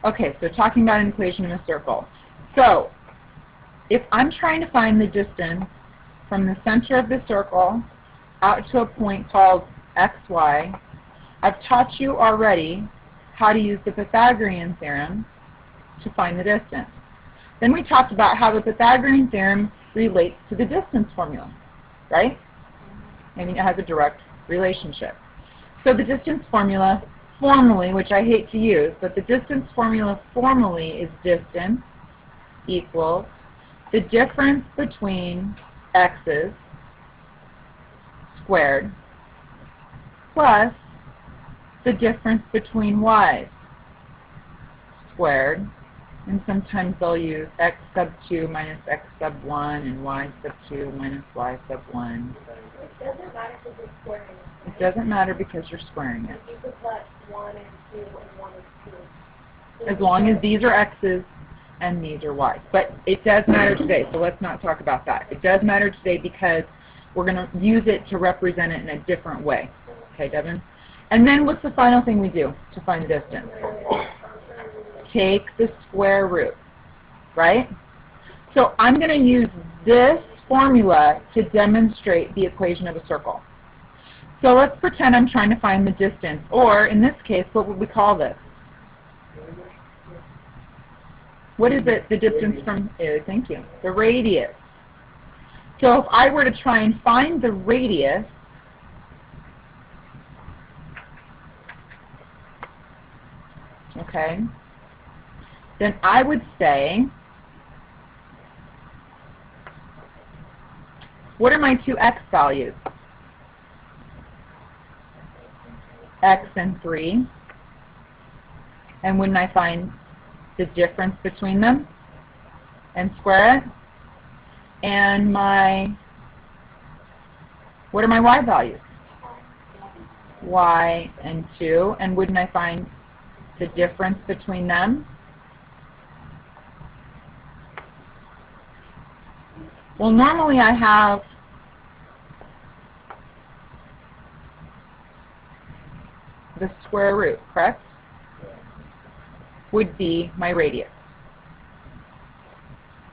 Okay, so talking about an equation in a circle. So, if I'm trying to find the distance from the center of the circle out to a point called xy, I've taught you already how to use the Pythagorean theorem to find the distance. Then we talked about how the Pythagorean theorem relates to the distance formula, right? I mean, it has a direct relationship. So the distance formula formally, which I hate to use, but the distance formula formally is distance equals the difference between x's squared plus the difference between y's squared, and sometimes they'll use x sub 2 minus x sub 1 and y sub 2 minus y sub 1. It doesn't matter because you're squaring it. It doesn't matter because you're squaring it. You could put 1 and 2 and 1 and 2. As long as these are x's and these are y's. But it does matter today, so let's not talk about that. It does matter today because we're going to use it to represent it in a different way. Okay, Devin? And then what's the final thing we do to find the distance? Take the square root, right? So I'm going to use this formula to demonstrate the equation of a circle. So let's pretend I'm trying to find the distance, or in this case, what would we call this? What is it, the distance from, thank you, the radius. So if I were to try and find the radius, okay, then I would say, what are my two x values? X and 3. And wouldn't I find the difference between them and square it? And what are my y values? Y and 2. And wouldn't I find the difference between them? Well, normally I have the square root, correct? Would be my radius.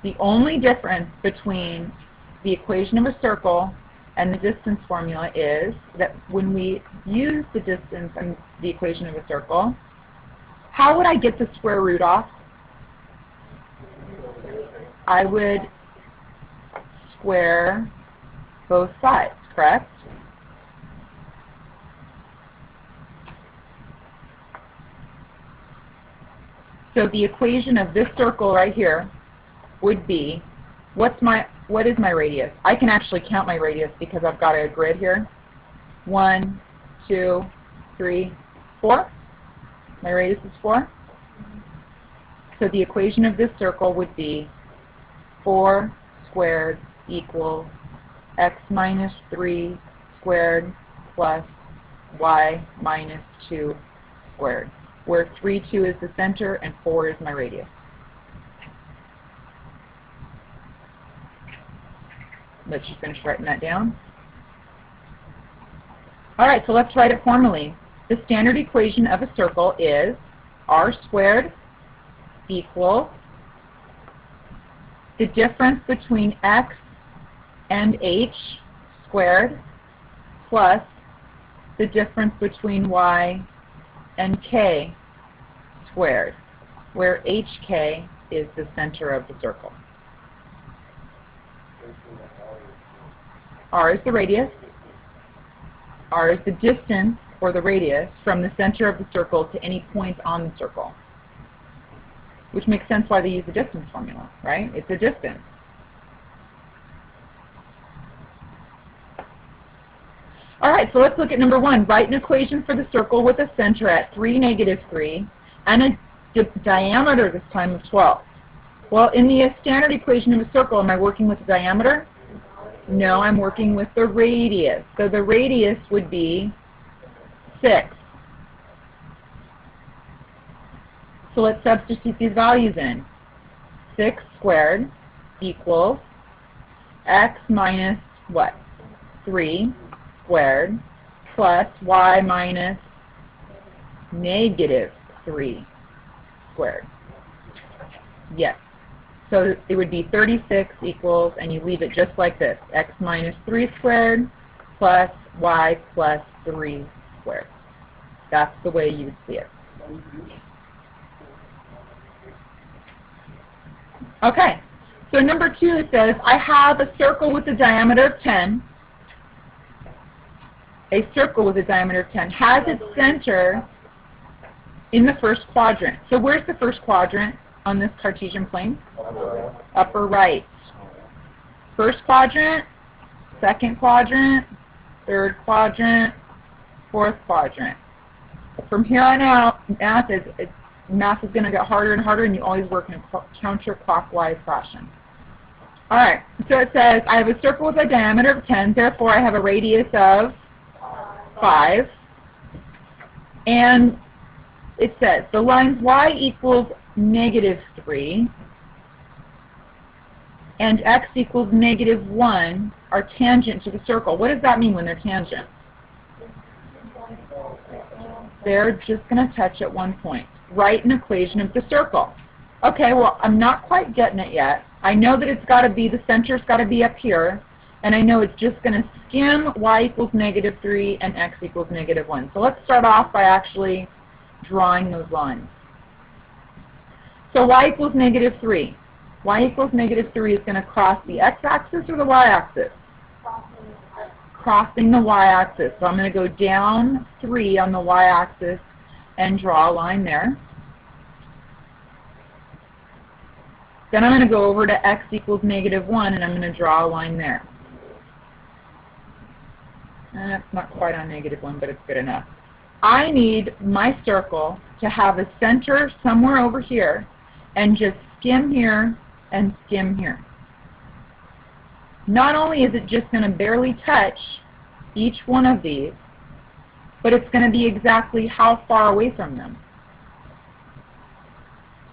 The only difference between the equation of a circle and the distance formula is that when we use the distance and the equation of a circle, how would I get the square root off? I would square both sides, correct? So the equation of this circle right here would be, what is my radius? I can actually count my radius because I've got a grid here. 1, 2, 3, 4. My radius is 4. So the equation of this circle would be 4 squared equals x minus 3 squared plus y minus 2 squared, where 3, 2 is the center and 4 is my radius. Let's just finish writing that down. All right, so let's write it formally. The standard equation of a circle is r squared equals the difference between x and h squared plus the difference between y and k squared, where hk is the center of the circle. R is the radius. R is the distance, or the radius, from the center of the circle to any point on the circle. Which makes sense why they use the distance formula, right? It's a distance. All right, so let's look at number 1. Write an equation for the circle with a center at 3, -3, and a diameter this time of 12. Well, in the standard equation of a circle, am I working with the diameter? No, I'm working with the radius. So the radius would be 6. So let's substitute these values in. 6 squared equals x minus what? 3 squared plus y minus -3 squared. Yes. So it would be 36 equals, and you leave it just like this, x minus 3 squared plus y plus 3 squared. That's the way you would see it. Okay. So number 2, it says, I have a circle with a diameter of 10. A circle with a diameter of 10 has its center in the first quadrant. So where's the first quadrant on this Cartesian plane? Upper right. First quadrant, second quadrant, third quadrant, fourth quadrant. From here on out, math is going to get harder and harder, and you always work in a counterclockwise fashion. All right, so it says, I have a circle with a diameter of 10, therefore I have a radius of 5. And it says, the lines y equals negative 3 and x equals negative 1 are tangent to the circle. What does that mean when they're tangent? They're just going to touch at one point. Write an equation of the circle. Okay, well, I'm not quite getting it yet. I know that it's got to be, the center's got to be up here, and I know it's just going to skim y equals negative 3 and x equals negative 1. So let's start off by actually drawing those lines. So y equals negative 3. Y equals negative 3 is going to cross the x-axis or the y-axis? Crossing the y-axis. So I'm going to go down 3 on the y-axis and draw a line there. Then I'm going to go over to x equals negative 1, and I'm going to draw a line there. That's not quite on negative 1, but it's good enough. I need my circle to have a center somewhere over here and just skim here and skim here. Not only is it just going to barely touch each one of these, but it's going to be exactly how far away from them?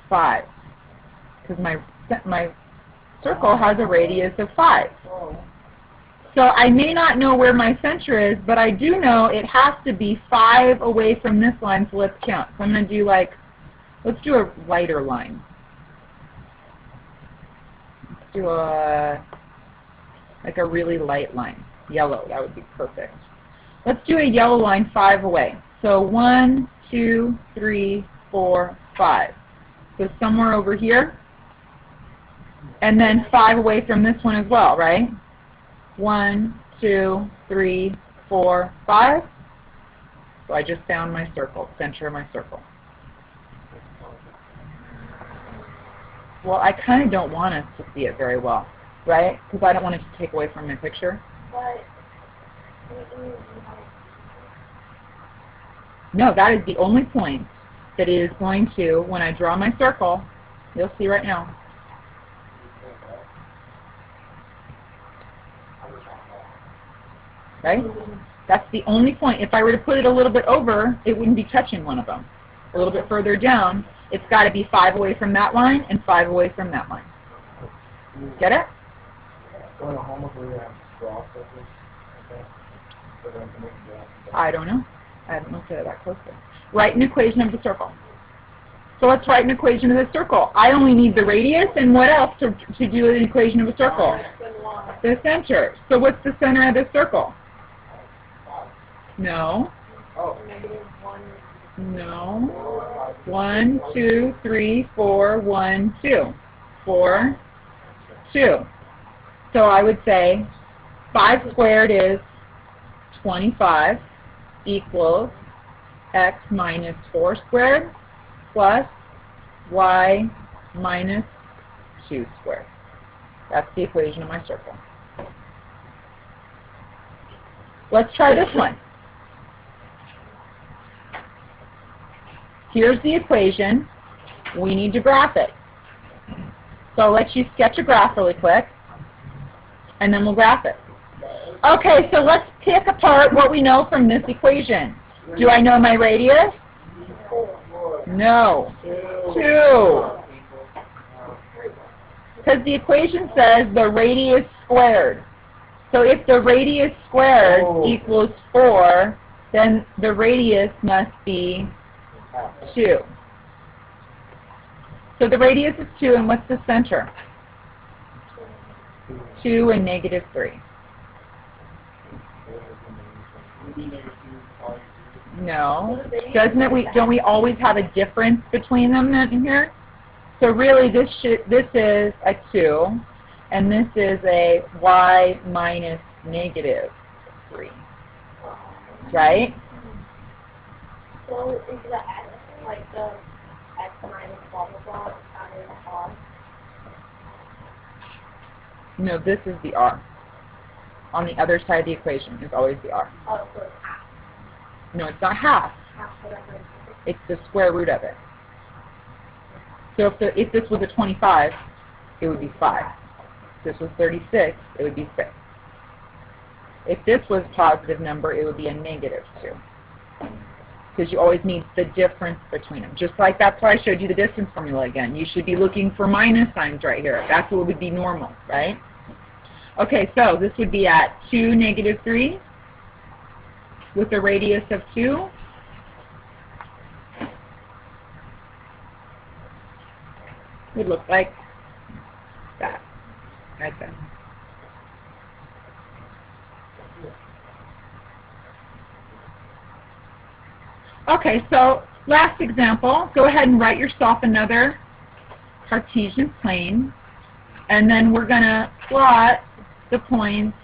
5. Because my circle has a radius of 5. So I may not know where my center is, but I do know it has to be 5 away from this line, so let's count. So I'm going to do let's do a lighter line. Let's do a really light line. Yellow, that would be perfect. Let's do a yellow line 5 away. So 1, 2, 3, 4, 5. So somewhere over here. And then 5 away from this one as well, right? 1, 2, 3, 4, 5. So I just found my circle, center of my circle. Well, I kind of don't want us to see it very well, right? Because I don't want it to take away from my picture. No, that is the only point that it is going to, when I draw my circle, you'll see right now. Right? That's the only point. If I were to put it a little bit over, it wouldn't be touching one of them. A little bit further down, it's got to be 5 away from that line and 5 away from that line. Get it? I don't know. I haven't looked at it that closely. Write an equation of the circle. So let's write an equation of the circle. I only need the radius, and what else to do an equation of a circle? The center. So what's the center of the circle? No. No. 1, 2, 3, 4, 1, 2. 4, 2. So I would say 5 squared is 25 equals x minus 4 squared plus y minus 2 squared. That's the equation of my circle. Let's try this one. Here's the equation. We need to graph it. So I'll let you sketch a graph really quick, and then we'll graph it. Okay, so let's pick apart what we know from this equation. Do I know my radius? No. 2. Because the equation says the radius squared. So if the radius squared equals 4, then the radius must be 2. So the radius is 2, and what's the center? 2 and negative 3. No. Don't we always have a difference between them in here? So really this is a 2, and this is a y minus negative 3. Right? So is the x, like the x minus blah blah blah, under the r? No, this is the r. On the other side of the equation is always the r. Oh, so it's half. No, it's not half. Half whatever. It's the square root of it. So if this was a 25, it would be 5. If this was 36, it would be 6. If this was a positive number, it would be a negative 2. Because you always need the difference between them. Just like that's why I showed you the distance formula again. You should be looking for minus signs right here. That's what would be normal, right? Okay, so this would be at 2, negative 3 with a radius of 2. It would look like that, right there. Okay, so last example, go ahead and write yourself another Cartesian plane, and then we're going to plot the points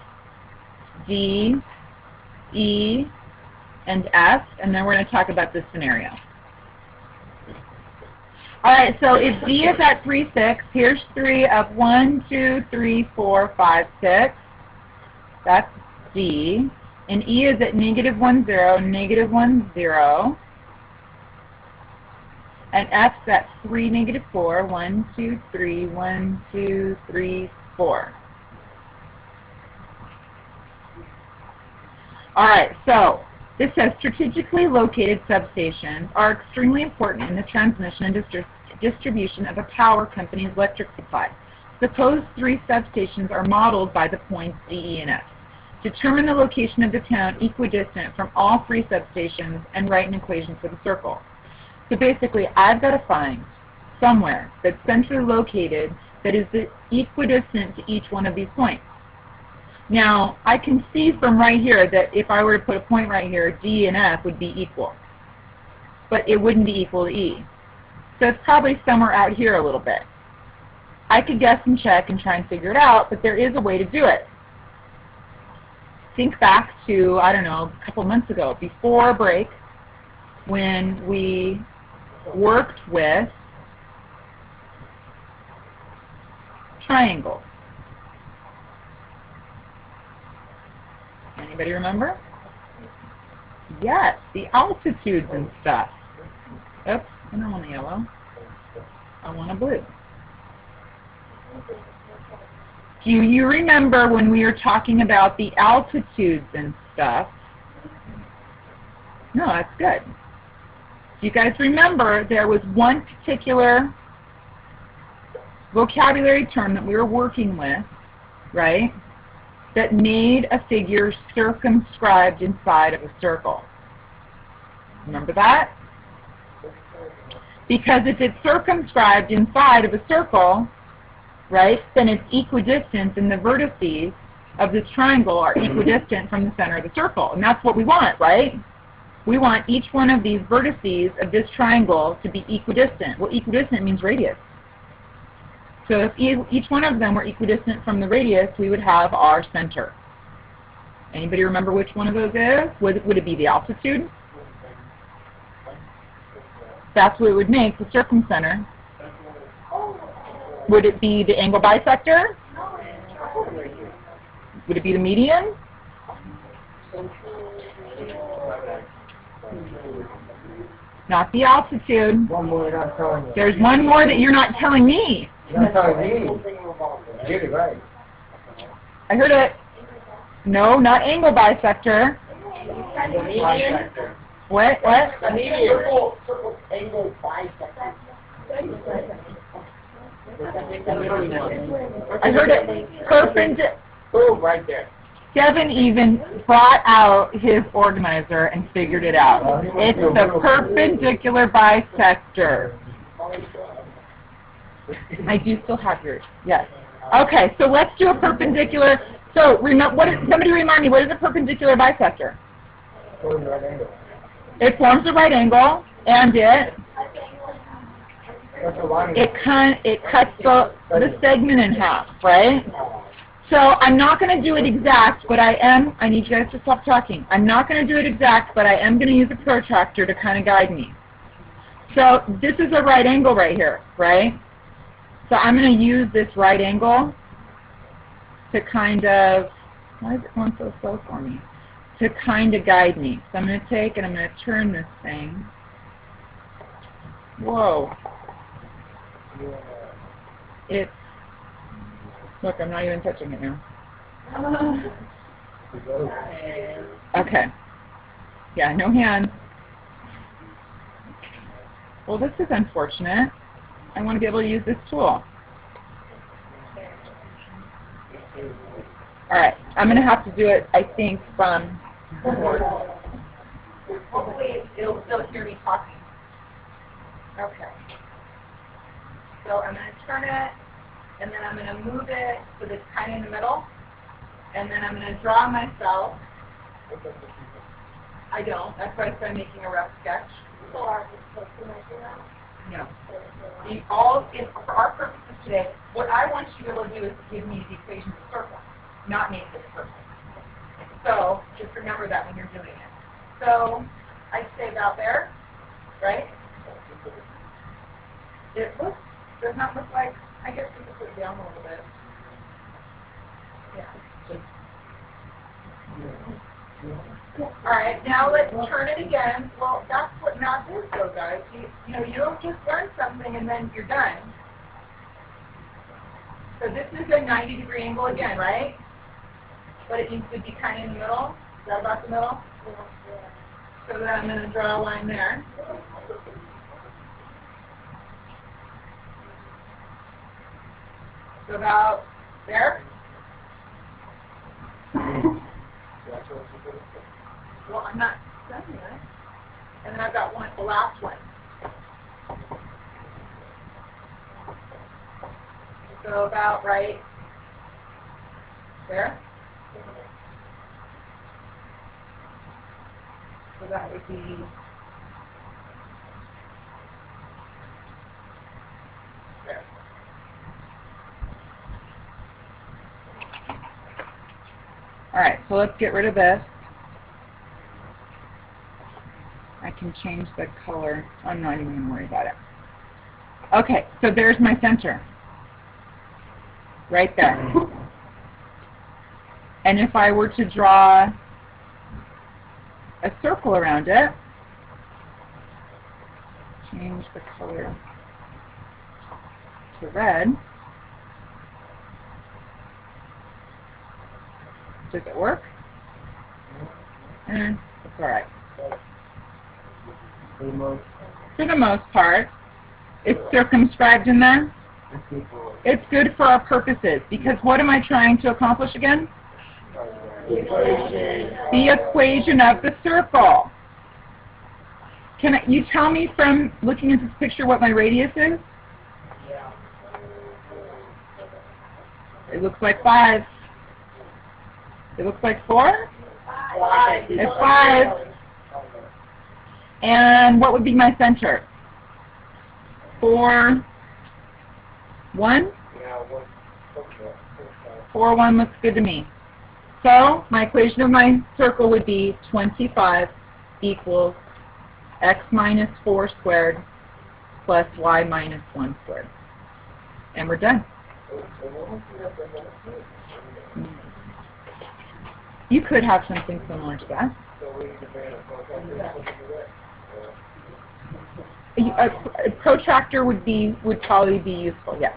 D, E, and F, and then we're going to talk about this scenario. All right, so if D is at 3, 6, here's 3 of 1, 2, 3, 4, 5, 6. That's D. And E is at negative 1, 0, negative 1, 0. And F's at 3, negative 4, 1, 2, 3, 1, 2, 3, 4. All right, so this says strategically located substations are extremely important in the transmission and distribution of a power company's electric supply. Suppose 3 substations are modeled by the points D, E, and F. Determine the location of the town equidistant from all 3 substations and write an equation for the circle. So basically, I've got to find somewhere that's centrally located that is equidistant to each one of these points. Now, I can see from right here that if I were to put a point right here, D and F would be equal. But it wouldn't be equal to E. So it's probably somewhere out here a little bit. I could guess and check and try and figure it out, but there is a way to do it. Think back to, I don't know, a couple months ago, before break, when we worked with triangles. Anybody remember? Yes, the altitudes and stuff. Oops, I don't want a yellow. I want a blue. Do you remember when we were talking about the altitudes and stuff? No, that's good. Do you guys remember there was one particular vocabulary term that we were working with, right, that made a figure circumscribed inside of a circle? Remember that? Because if it's circumscribed inside of a circle, right, then its equidistant, and the vertices of this triangle are equidistant from the center of the circle. And that's what we want, right? We want each one of these vertices of this triangle to be equidistant. Well, equidistant means radius. So if each one of them were equidistant from the radius, we would have our center. Anybody remember which one of those is? Would it be the altitude? That's what it would make the circumcenter. Would it be the angle bisector? Would it be the median? Not the altitude. One more that I'm telling you. There's one more that you're not telling me. You're not telling me. Get it right. I heard it. No, not angle bisector. What? I need a circle angle bisector. I heard it. Perpendicular. Boom, right there. Kevin even brought out his organizer and figured it out. It's the perpendicular bisector. I do still have yours. Yes. Okay, so let's do a perpendicular. So somebody remind me, what is a perpendicular bisector? It forms a right angle, and it cuts the segment in half, right? So I'm not going to do it exact, but I need you guys to stop talking. I'm not going to do it exact, but I am going to use a protractor to kind of guide me. So this is a right angle right here, right? So I'm going to use this right angle to kind of, why is it going so slow for me? To kind of guide me. So I'm going to take and I'm going to turn this thing. Whoa. It's, look, I'm not even touching it now. Okay. Yeah, no hands. Well, this is unfortunate. I want to be able to use this tool. All right, I'm going to have to do it, I think, from... Hopefully it'll still hear me talking. Okay. So I'm going to turn it, and then I'm going to move it so that it's kind of in the middle, and then I'm going to draw myself. I don't. That's why I started making a rough sketch. So are we supposed to measure that? No. For our purposes today, what I want you to be able to do is give me the equation of the circle, not make this perfect. So just remember that when you're doing it. So I'd say about there, right? It does not look like, I guess we could put it down a little bit. Yeah. All right, now let's turn it again. Well, that's what math is, though, guys. You know, you don't just learn something and then you're done. So this is a 90-degree angle again, right? But it needs to be kind of in the middle. Is that about the middle? So then I'm going to draw a line there. So about there. Well, I'm not done yet. And then I've got the last one. So about right there. So that would be there. All right, so let's get rid of this. I can change the color. I'm not even going to worry about it. Okay, so there's my center. Right there. And if I were to draw a circle around it, change the color to red. Does it work? It's all right. For the most part, it's circumscribed in there. It's good for our purposes, because what am I trying to accomplish again? The equation of the circle. Can you tell me from looking at this picture what my radius is? It looks like 5. It looks like 4? 5. It's 5. And what would be my center? 4, 1? 4, 1 looks good to me. So my equation of my circle would be 25 equals x minus 4 squared plus y minus 1 squared. And we're done. You could have something similar to that. A protractor would probably be useful, yes.